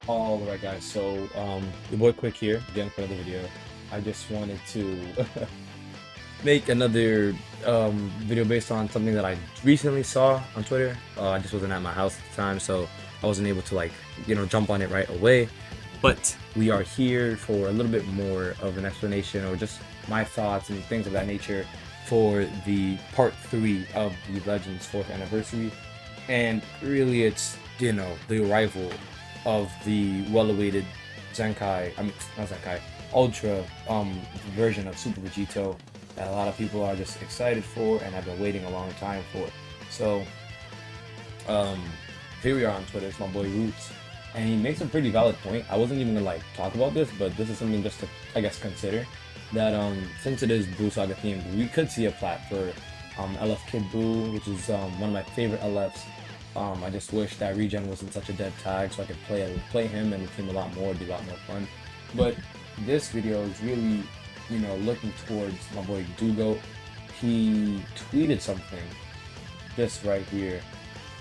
Alright guys, so your boy Quick here, again for another video. I just wanted to make another video based on something that I recently saw on Twitter. I just wasn't at my house at the time, so I wasn't able to jump on it right away. But we are here for a little bit more of an explanation or just my thoughts and things of that nature for the part 3 of the Legends 4th anniversary. And really it's, the arrival of the well-awaited not Zenkai, Ultra version of Super Vegito that a lot of people are just excited for and have been waiting a long time for. So um, here we are on Twitter. It's my boy Roots, and he makes a pretty valid point. I wasn't even gonna talk about this, but this is something just to consider that since it is Buu Saga themed, we could see a plat for LF Kid Buu, which is one of my favorite LFs. I just wish that regen wasn't such a dead tag, so I could play him and the team a lot more. It'd be a lot more fun. But this video is really, looking towards my boy Dugo. He tweeted something, this right here,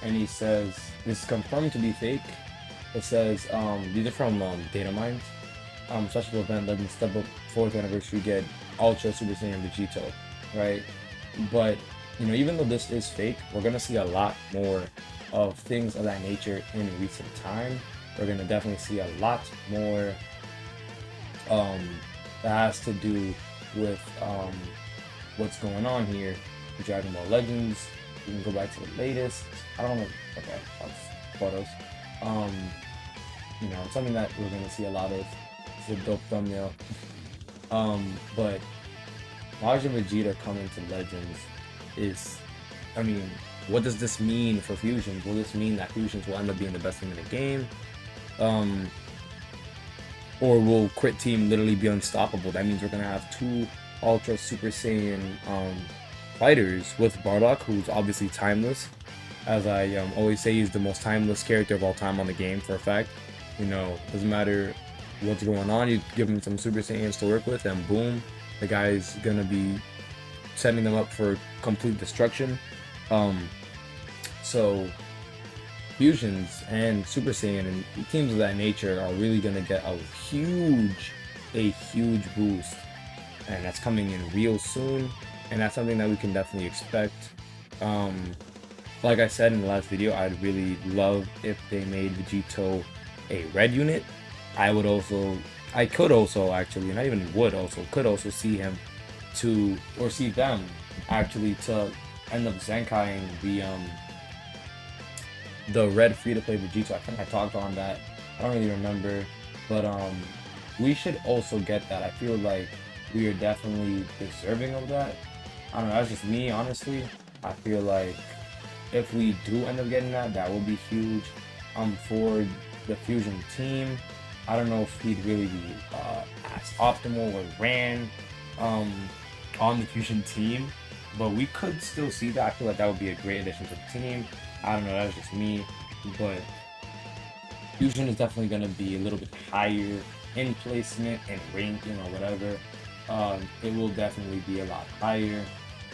and he says this is confirmed to be fake. It says these are from data mines. Special event Legend Step Up 4th anniversary get Ultra Super Saiyan Vegito, right? But even though this is fake, we're gonna see a lot more of things of that nature in recent time. We're gonna definitely see a lot more that has to do with what's going on here in Dragon Ball Legends. You can go back to the latest. I don't know. Okay, that's photos. It's something that we're gonna see a lot of. It's a dope thumbnail. But Majin Vegeta coming to Legends is, what does this mean for fusions? Will this mean that fusions will end up being the best thing in the game? Or will Crit Team literally be unstoppable? That means we're gonna have two Ultra Super Saiyan fighters with Bardock, who's obviously timeless. As I always say, he's the most timeless character of all time on the game for a fact. Doesn't matter what's going on, you give him some Super Saiyans to work with, and boom, the guy's gonna be setting them up for complete destruction. So fusions and Super Saiyan and teams of that nature are really gonna get a huge boost, and that's coming in real soon, and that's something that we can definitely expect. Like I said in the last video, I'd really love if they made Vegito a red unit. I could also actually, not even would also, could also see him see them actually to end up Zenkaiing the red free-to-play Vegito. I think I talked on that. I don't really remember, but we should also get that. I feel like we are definitely deserving of that. I don't know, that's just me, honestly. I feel like if we do end up getting that, that will be huge for the Fusion team. I don't know if he'd really be as optimal or ran on the Fusion team, but we could still see that. I feel like that would be a great addition to the team. I don't know, that's just me, but Fusion is definitely going to be a little bit higher in placement and ranking or whatever. It will definitely be a lot higher.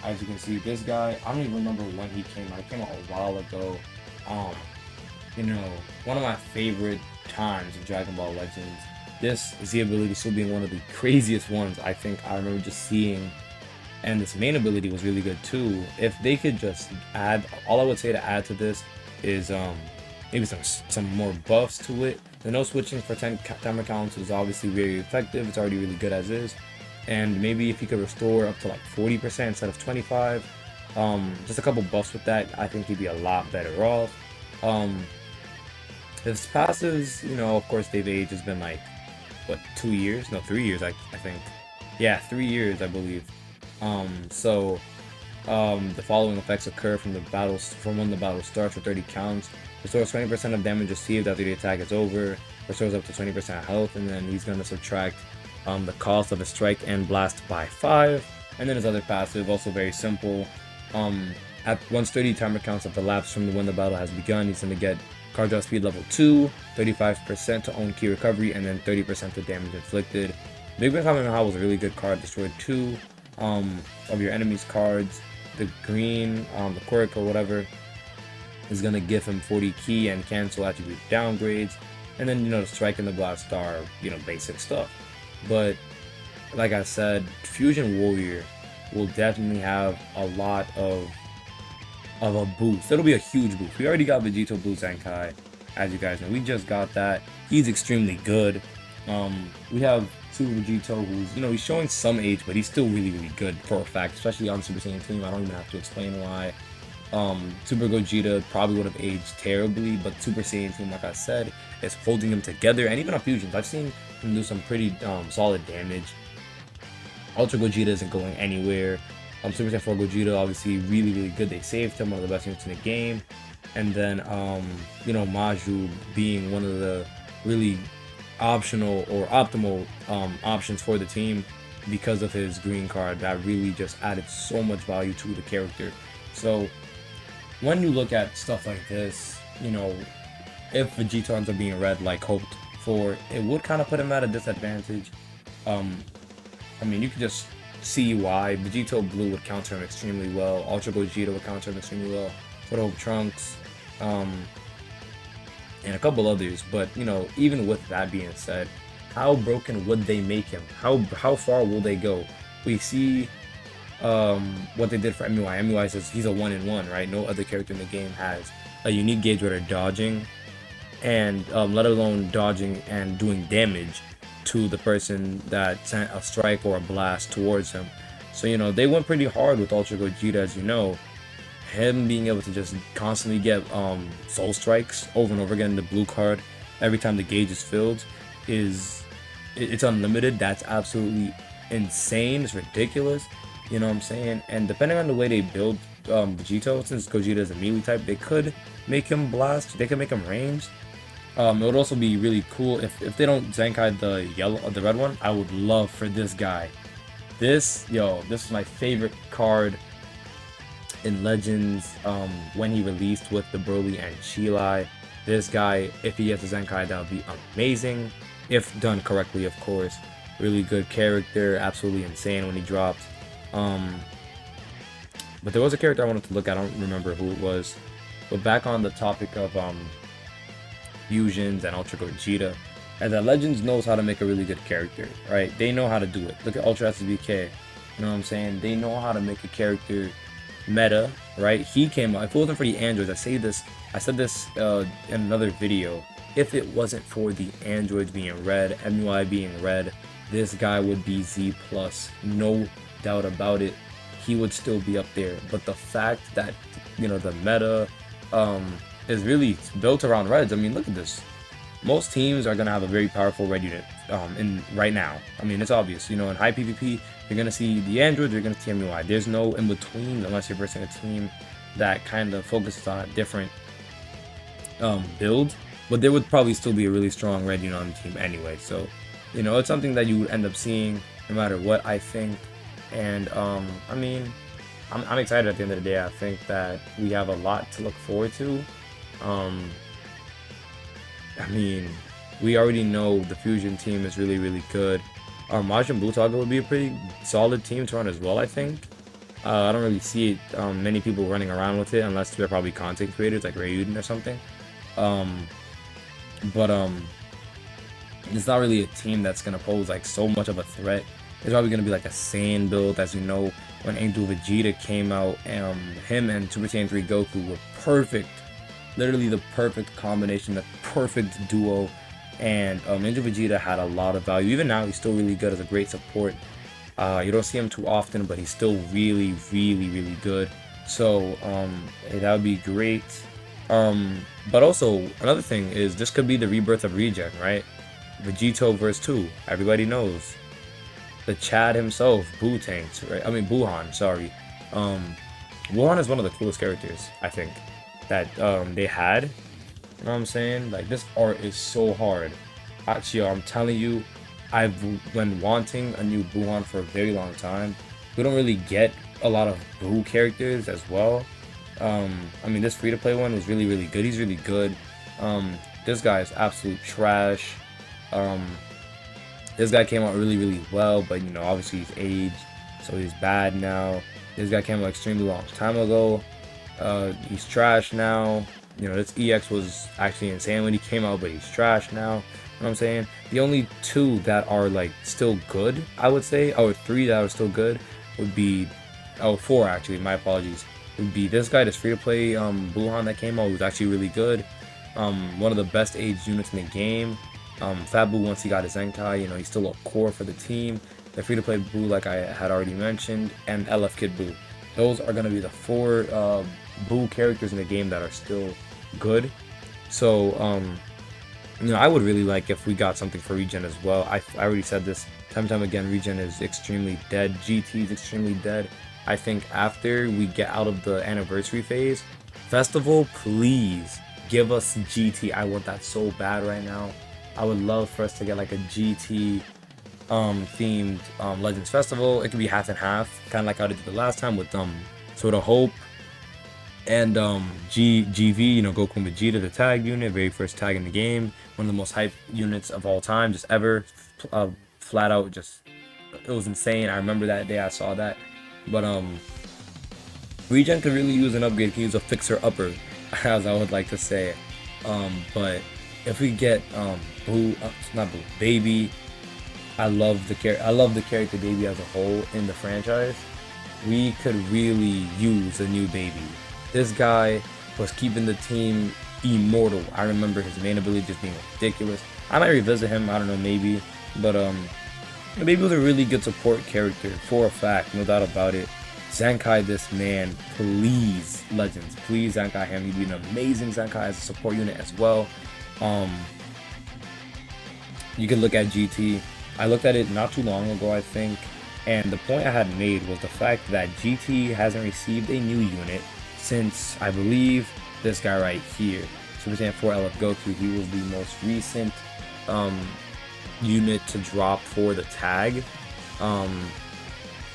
As you can see, this guy, I don't even remember when he came out. He came out a while ago. One of my favorite times of Dragon Ball Legends. This is the ability still being one of the craziest ones I think I remember just seeing. And this main ability was really good too. If they could just add, all I would say to add to this is maybe some more buffs to it. The no switching for 10 timer counts is obviously very effective. It's already really good as is. And maybe if you could restore up to like 40% instead of 25, just a couple buffs with that, I think he'd be a lot better off. His passives, of course they've aged. It's been like, what, 2 years? No, 3 years, I think. Yeah, 3 years, I believe. The following effects occur from when the battle starts for 30 counts. Restores 20% of damage received after the attack is over. Restores up to 20% health, and then he's gonna subtract the cost of a strike and blast by 5. And then his other passive, also very simple. Once 30 timer counts have elapsed from when the battle has begun, he's gonna get card draw speed level 2, 35% to own key recovery, and then 30% to damage inflicted. Big Ben Kamehameha was a really good card. Destroyed 2 of your enemy's cards. The green, the quirk or whatever, is gonna give him 40 key and cancel attribute downgrades. And then, the strike and the blast are, basic stuff. But like I said, Fusion Warrior will definitely have a lot of a boost. It'll be a huge boost. We already got Vegito Blue Zenkai, as you guys know. We just got that. He's extremely good. We have Super Vegito, who's, he's showing some age, but he's still really, really good for a fact, especially on Super Saiyan team. I don't even have to explain why. Super Gogeta probably would have aged terribly, but Super Saiyan team, like I said, is holding him together. And even on fusions, I've seen him do some pretty solid damage. Ultra Gogeta isn't going anywhere. Super Saiyan 4 Gogeta, obviously, really, really good. They saved him, one of the best units in the game. And then, Majin being one of the really optional or optimal options for the team because of his green card. That really just added so much value to the character. So when you look at stuff like this, if Vegito ends up being red like hoped for, it would kind of put him at a disadvantage. You could just see why. Vegito Blue would counter him extremely well. Ultra Gogeta would counter him extremely well. Photo Trunks, and a couple others. But even with that being said, how broken would they make him? How far will they go? We see what they did for MUI. MUI says he's a 1-in-1, right? No other character in the game has a unique gauge where they're dodging, and let alone dodging and doing damage to the person that sent a strike or a blast towards him. So they went pretty hard with Ultra Gogeta, as you know. Him being able to just constantly get soul strikes over and over again in the blue card every time the gauge is filled it's unlimited. That's absolutely insane. It's ridiculous. You know what I'm saying? And depending on the way they build Vegito, since Gogeta is a melee type, they could make him blast. They could make him ranged. It would also be really cool if they don't Zenkai the red one. I would love for this guy. This is my favorite card in Legends when he released with the Broly and Chilai. This guy, if he gets a Zenkai, that would be amazing. If done correctly, of course. Really good character, absolutely insane when he dropped. But there was a character I wanted to look at, I don't remember who it was. But back on the topic of fusions and Ultra Gogeta, and that Legends knows how to make a really good character, right? They know how to do it. Look at Ultra SBK, you know what I'm saying? They know how to make a character meta, right? He came out, if it wasn't for the androids, I said this in another video, if it wasn't for the androids being red, MUI being red, this guy would be Z+, no doubt about it. He would still be up there. But the fact that the meta is really built around reds. Look at this. Most teams are gonna have a very powerful red unit right now. It's obvious. In high PvP, you're gonna see the androids, you're gonna see MUI. There's no in between unless you're versing a team that kind of focuses on a different build. But there would probably still be a really strong red unit on the team anyway. So it's something that you would end up seeing no matter what, I think. And I'm excited at the end of the day. I think that we have a lot to look forward to. We already know the fusion team is really, really good. Majin Blue Saga would be a pretty solid team to run as well, I think. I don't really see many people running around with it unless they're probably content creators like Ryuden or something. It's not really a team that's gonna pose like so much of a threat. It's probably gonna be like a Saiyan build, as you know. When Angel Vegeta came out, him and Super Saiyan 3 Goku were perfect. Literally the perfect combination, the perfect duo. And Angel Vegeta had a lot of value. Even now, he's still really good as a great support. You don't see him too often, but he's still really, really, really good. So that would be great. But also, another thing is this could be the rebirth of Regen, right? Vegito verse 2. Everybody knows. The Chad himself, Boo-Tanks, right? Buhan, sorry. Wuhan is one of the coolest characters, I think, that they had. You know what I'm saying? Like, this art is so hard. Actually, I'm telling you, I've been wanting a new Buhan for a very long time. We don't really get a lot of Boo characters as well. This free-to-play one is really, really good. He's really good. This guy is absolute trash. This guy came out really, really well, but obviously he's aged, so he's bad now. This guy came out extremely long time ago. He's trash now. You know, this EX was actually insane when he came out, but he's trash now. You know what I'm saying? The only two that are like still good, I would say, or three that are still good, would be, oh, four actually. My apologies. Would be this guy, this free-to-play Buhan that came out, who's actually really good. One of the best aged units in the game. Fat Buu, once he got his Zenkai, you know, he's still a core for the team. The free-to-play Buu, like I had already mentioned, and LF Kid Buu. Those are going to be the four Buu characters in the game that are still good. So, you know, I would really like if we got something for Regen as well. I already said this time and time again, Regen is extremely dead. GT is extremely dead. I think after we get out of the anniversary phase, Festival, please give us GT. I want that so bad right now. I would love for us to get like a GT themed Legends Festival. It could be half and half, kind of like how they did the last time with sort of Hope and GV, you know, Goku and Vegeta, the tag unit, very first tag in the game, one of the most hyped units of all time, just ever, flat out, just, it was insane. I remember that day I saw that. But Regen could really use an upgrade. He could use a fixer upper, as I would like to say. But if we get Buu, not Buu, Baby, I love the character Baby as a whole in the franchise. We could really use a new Baby. This guy was keeping the team immortal. I remember his main ability just being ridiculous. I might revisit him, I don't know, maybe. But Baby was a really good support character, for a fact, no doubt about it. Zenkai this man, please, Legends, please Zenkai him. He'd be an amazing Zenkai as a support unit as well. You could look at GT. I looked at it not too long ago, I think, and the point I had made was the fact that GT hasn't received a new unit since, I believe, this guy right here, Super Saiyan 4 LF Goku. He was the most recent unit to drop for the tag.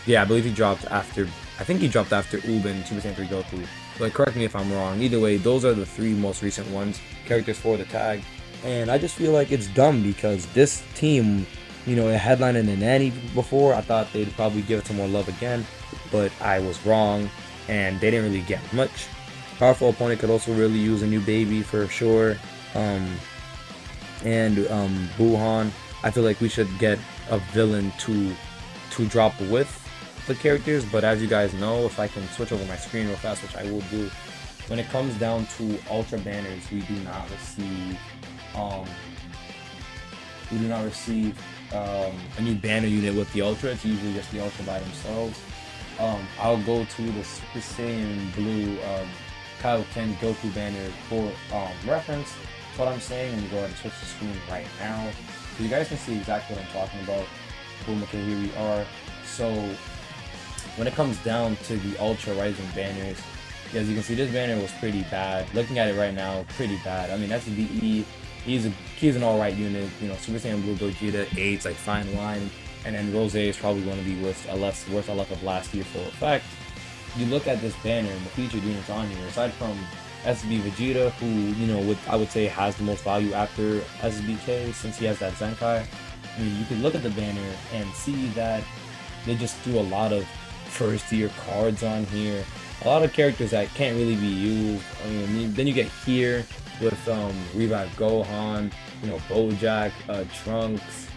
Yeah, I believe he dropped after, I think he dropped after Uben, Super Saiyan 3 Goku. But correct me if I'm wrong. Either way, those are the three most recent ones, characters for the tag. And I just feel like it's dumb because this team, you know, it headlined in the Nanny before. I thought they'd probably give it some more love again, but I was wrong, and they didn't really get much. Powerful opponent could also really use a new Baby for sure. Buhan, I feel like we should get a villain to drop with the characters, but as you guys know, if I can switch over my screen real fast, which I will do, when it comes down to Ultra banners, we do not receive a new banner unit with the Ultra. It's usually just the Ultra by themselves. I'll go to the Super Saiyan Blue Kaioken Goku banner for reference. That's what I'm saying. Let me go ahead and switch the screen right now so you guys can see exactly what I'm talking about. Boom, okay, here we are. So when it comes down to the Ultra Rising banners, as you can see, this banner was pretty bad. Looking at it right now, pretty bad. I mean, SVE, he's an alright unit. You know, Super Saiyan Blue Gogeta, 8's like fine line, and then Rose is probably one of the worst LF of last year for a fact. You look at this banner and the featured units on here, aside from SB Vegeta, who, you know, I would say has the most value after SBK since he has that Zenkai. I mean, you could look at the banner and see that they just do a lot of first year cards on here. A lot of characters that can't really be used. I mean, then you get here with Revive Gohan, you know, Bojack, Trunks,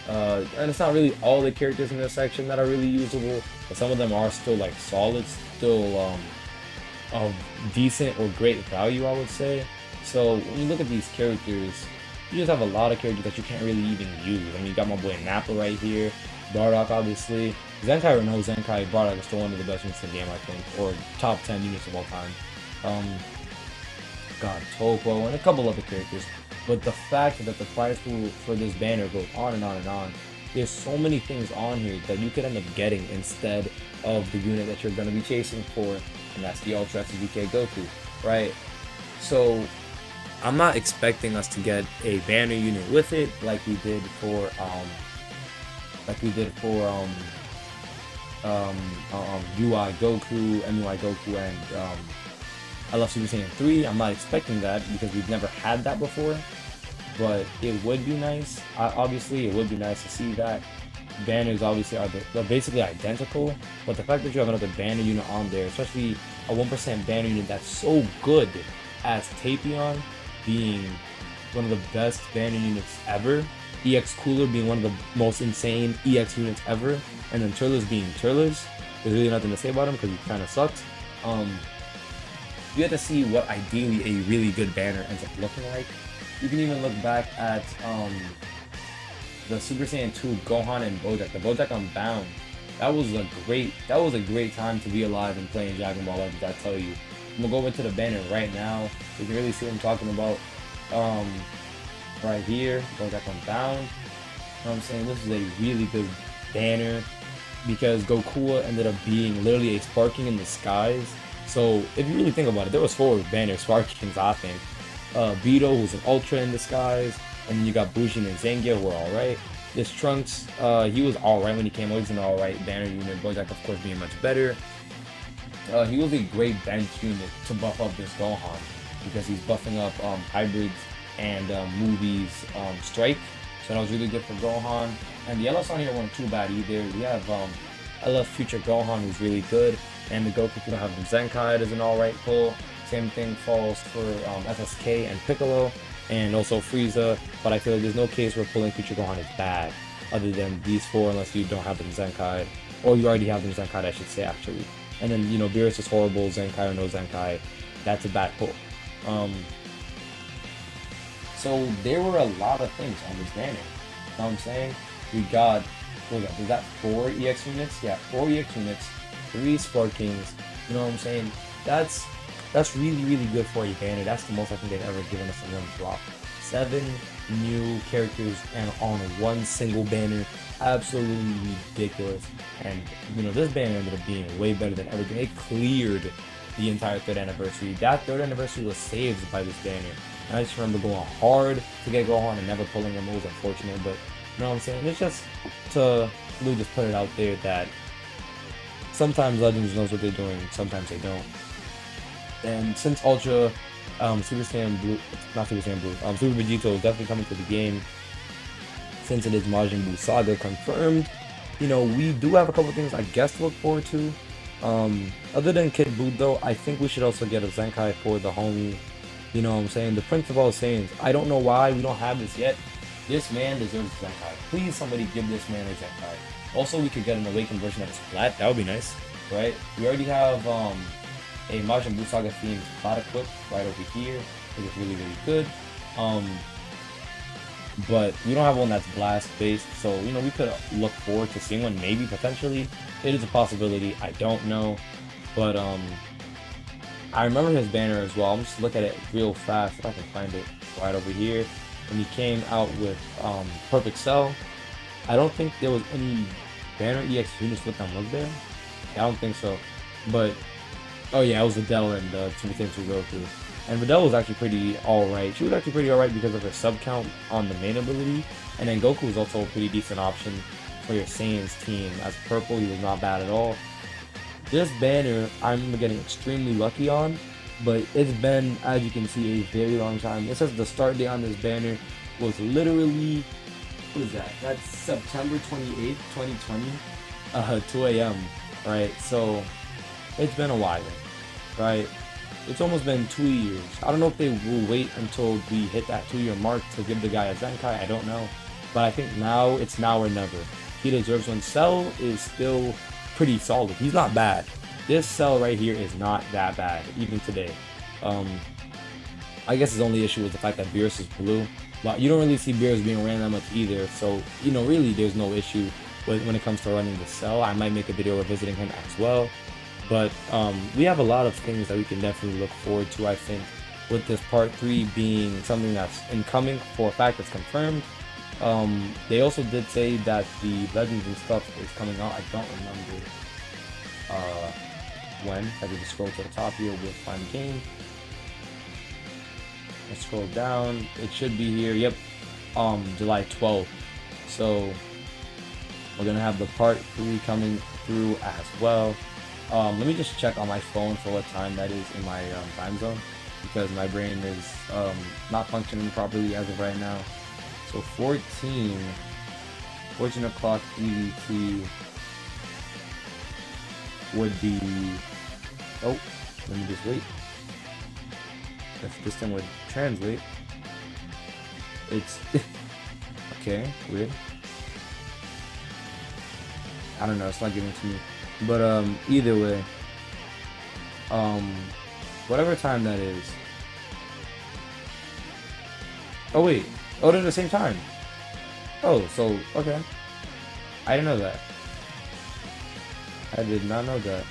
and it's not really all the characters in this section that are really usable, but some of them are still like solid, still of decent or great value, I would say. So when you look at these characters, you just have a lot of characters that you can't really even use. I mean, you got my boy Nappa right here, Bardock obviously. Zenkai or no Zenkai, Bardock is still one of the best units in the game, I think, or top 10 units of all time. God, Topo, and a couple other characters. But the fact that the price pool for this banner goes on and on and on, there's so many things on here that you could end up getting instead of the unit that you're going to be chasing for, and that's the Ultra SBK Goku, right? So I'm not expecting us to get a banner unit with it like we did for UI Goku, MUI Goku, and I love Super Saiyan 3. I'm not expecting that because we've never had that before, but it would be nice. Obviously, it would be nice to see that. Banners obviously they're basically identical, but the fact that you have another banner unit on there, especially a 1% banner unit that's so good, as Tapion being one of the best banner units ever, EX Cooler being one of the most insane EX units ever, and then Turles being Turles. There's really nothing to say about him because he kind of sucked. You have to see what ideally a really good banner ends up looking like. You can even look back at the Super Saiyan 2 Gohan and Bojack. The Bojack Unbound. That was a great time to be alive and playing Dragon Ball Legends, I tell you. I'm gonna go over to the banner right now. You can really see what I'm talking about. Right here, Bojack Unbound. You know what I'm saying? This is a really good banner because Goku ended up being literally a sparking in the skies. So if you really think about it, there was 4 banner sparkings, I think. Vegito, who's an ultra in disguise, and then you got Bujin and Zangief, who are alright. This Trunks, he was alright when he came out. He's an alright banner unit. Bojack, of course, being much better. He was a great bench unit to buff up this Gohan because he's buffing up hybrids and movies strike. So that was really good for Gohan. And the LS on here weren't too bad either. We have LF Future Gohan, who's really good, and the Goku could have Zenkai as an alright pull. Same thing falls for FSK and Piccolo, and also Frieza, but I feel like there's no case where pulling Future Gohan is bad, other than these 4, unless you don't have them Zenkai, or you already have them Zenkai, I should say, actually. And then, you know, Beerus is horrible, Zenkai or no Zenkai, that's a bad pull. So there were a lot of things on this banner. You know what I'm saying? We got 4 EX units? Yeah, 4 EX units, 3 Sparkings, you know what I'm saying? That's really, really good for a banner. That's the most I think they've ever given us in one drop. 7 new characters and on one single banner. Absolutely ridiculous. And, you know, this banner ended up being way better than everything. It cleared the entire 3rd anniversary. That 3rd anniversary was saved by this banner. And I just remember going hard to get Gohan and never pulling him. It was unfortunate, but you know what I'm saying? It's just to really just put it out there that sometimes Legends knows what they're doing, sometimes they don't. And since Ultra, Super Saiyan Blue, not Super Saiyan Blue, Super Vegito is definitely coming to the game. Since it is Majin Buu Saga confirmed, you know, we do have a couple things I guess to look forward to. Other than Kid Buu though, I think we should also get a Zenkai for the homie. You know what I'm saying? The Prince of All Saiyans. I don't know why we don't have this yet. This man deserves a Zenkai. Please, somebody give this man a Zenkai. Also, we could get an awakened version that is flat. That would be nice, right? We already have a Majin Buu Saga themed flat equip right over here, which is really, really good. But we don't have one that's blast based, so you know we could look forward to seeing one, maybe potentially. It is a possibility. I don't know, but I remember his banner as well. I'm just look at it real fast if I can find it right over here. When he came out with Perfect Cell, I don't think there was any banner EX units with them, was there? I don't think so. But oh yeah, it was Videl and Super Saiyan 2 Goku. And Videl was actually pretty alright. She was actually pretty alright because of her sub count on the main ability. And then Goku was also a pretty decent option for your Saiyans team. As purple, he was not bad at all. This banner, I remember getting extremely lucky on, but it's been, as you can see, a very long time. It says the start date on this banner was literally, what is that? That's September 28th, 2020, 2 a.m., right? So, it's been a while, right? It's almost been 2 years. I don't know if they will wait until we hit that 2-year mark to give the guy a Zenkai, I don't know. But I think now, it's now or never. He deserves one. Cell is still pretty solid. He's not bad. This Cell right here is not that bad, even today. I guess his only issue is the fact that Beerus is blue. But you don't really see Beerus being ran that much either. So, you know, really there's no issue when it comes to running the Cell. I might make a video revisiting him as well. But we have a lot of things that we can definitely look forward to, I think, with this part 3 being something that's incoming for a fact that's confirmed. They also did say that the Legends and stuff is coming out. I don't remember when. If we just scroll to the top here, we'll find the game. Let's scroll down. It should be here. Yep, July 12th. So we're gonna have the part 3 coming through as well. Let me just check on my phone for what time that is in my time zone, because my brain is not functioning properly as of right now. So 14 o'clock EDT would be, oh, let me just wait. if this thing would translate. It's okay, weird. I don't know, it's not giving it to me. But either way, whatever time that is. Oh wait, oh, they're the same time. Oh, so okay, I didn't know that. I did not know that.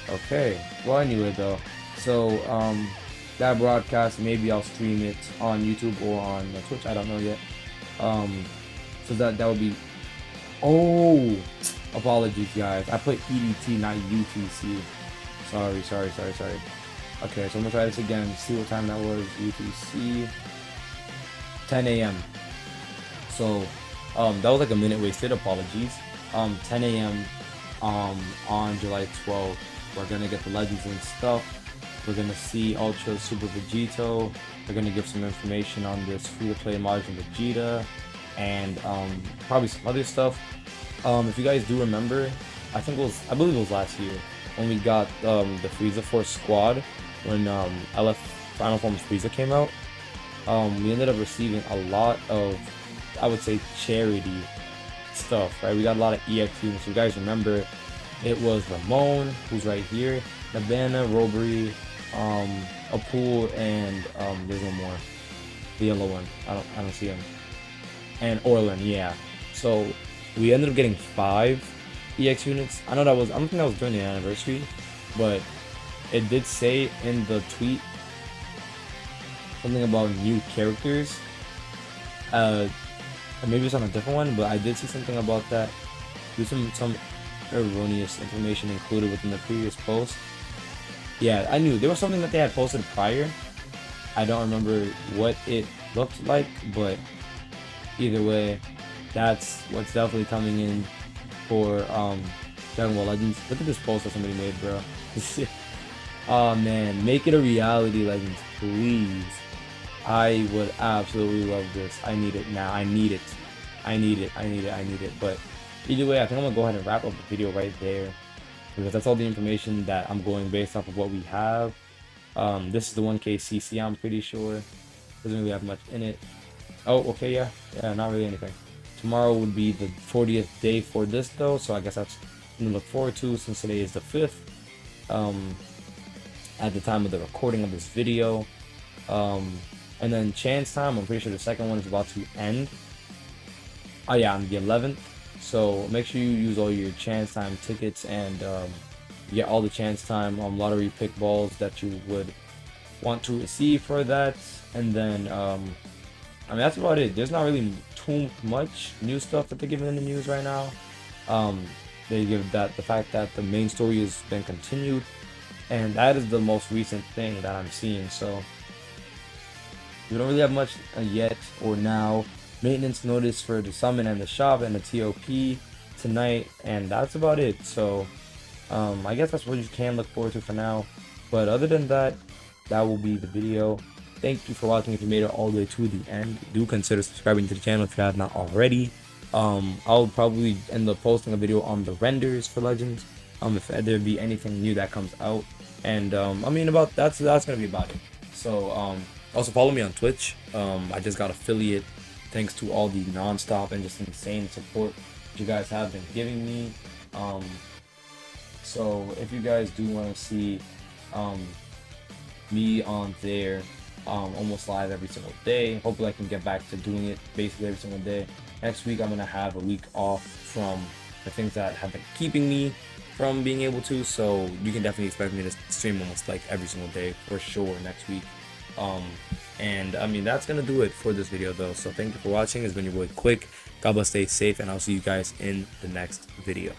Okay, well anyway though, so that broadcast, maybe I'll stream it on YouTube or on Twitch, I don't know yet. So that would be, oh, apologies guys, I put EDT not UTC. Sorry. Okay, so I'm gonna try this again, see what time that was. UTC 10 a.m. So that was like a minute wasted, apologies. 10 a.m. On July 12th, we're gonna get the legends and stuff. We're gonna see Ultra Super Vegito. We're gonna give some information on this free-to-play Majin Vegeta, and probably some other stuff. If you guys do remember, I believe it was last year when we got the Frieza Force squad, when LF Final Form Frieza came out. We ended up receiving a lot of, I would say, charity stuff, right? We got a lot of EX units. If you guys remember, it was Ramon, who's right here, Nabana, Robbery, a pool, and there's one more, the yellow one. I don't see him. And Orlin, yeah. So we ended up getting 5 EX units. I don't think that was during the anniversary, but it did say in the tweet something about new characters. Maybe it's on a different one, but I did see something about that. There's some erroneous information included within the previous post. Yeah, I knew there was something that they had posted prior. I don't remember what it looked like, but either way, that's what's definitely coming in for Dragon Ball Legends. Look at this post that somebody made, bro. Oh man, make it a reality, Legends, please. I would absolutely love this. I need it now. I need it. But either way, I think I'm gonna go ahead and wrap up the video right there, because that's all the information that I'm going based off of what we have. This is the 1K CC, I'm pretty sure. Doesn't really have much in it. Oh, okay, yeah, not really anything. Tomorrow would be the 40th day for this though, so I guess that's something to look forward to, since today is the 5th. At the time of the recording of this video. And then chance time, I'm pretty sure the second one is about to end. Oh yeah, on the 11th. So make sure you use all your chance time tickets and get all the chance time lottery pick balls that you would want to receive for that. And then I mean, that's about it. There's not really too much new stuff that they're giving in the news right now. They give that the fact that the main story has been continued, and that is the most recent thing that I'm seeing. So we don't really have much yet or now. Maintenance notice for the summon and the shop and the TOP tonight, and that's about it. So I guess that's what you can look forward to for now. But other than that, that will be the video. Thank you for watching. If you made it all the way to the end, do consider subscribing to the channel if you have not already. I'll probably end up posting a video on the renders for Legends, if there be anything new that comes out. And I mean, about that's gonna be about it. So also follow me on Twitch. I just got affiliate thanks to all the non-stop and just insane support that you guys have been giving me. So if you guys do want to see me on there almost live every single day, hopefully I can get back to doing it basically every single day. Next week I'm gonna have a week off from the things that have been keeping me from being able to, so you can definitely expect me to stream almost like every single day for sure next week. And I mean, that's gonna do it for this video though. So thank you for watching. It's been your boy Quick. God bless, stay safe, and I'll see you guys in the next video.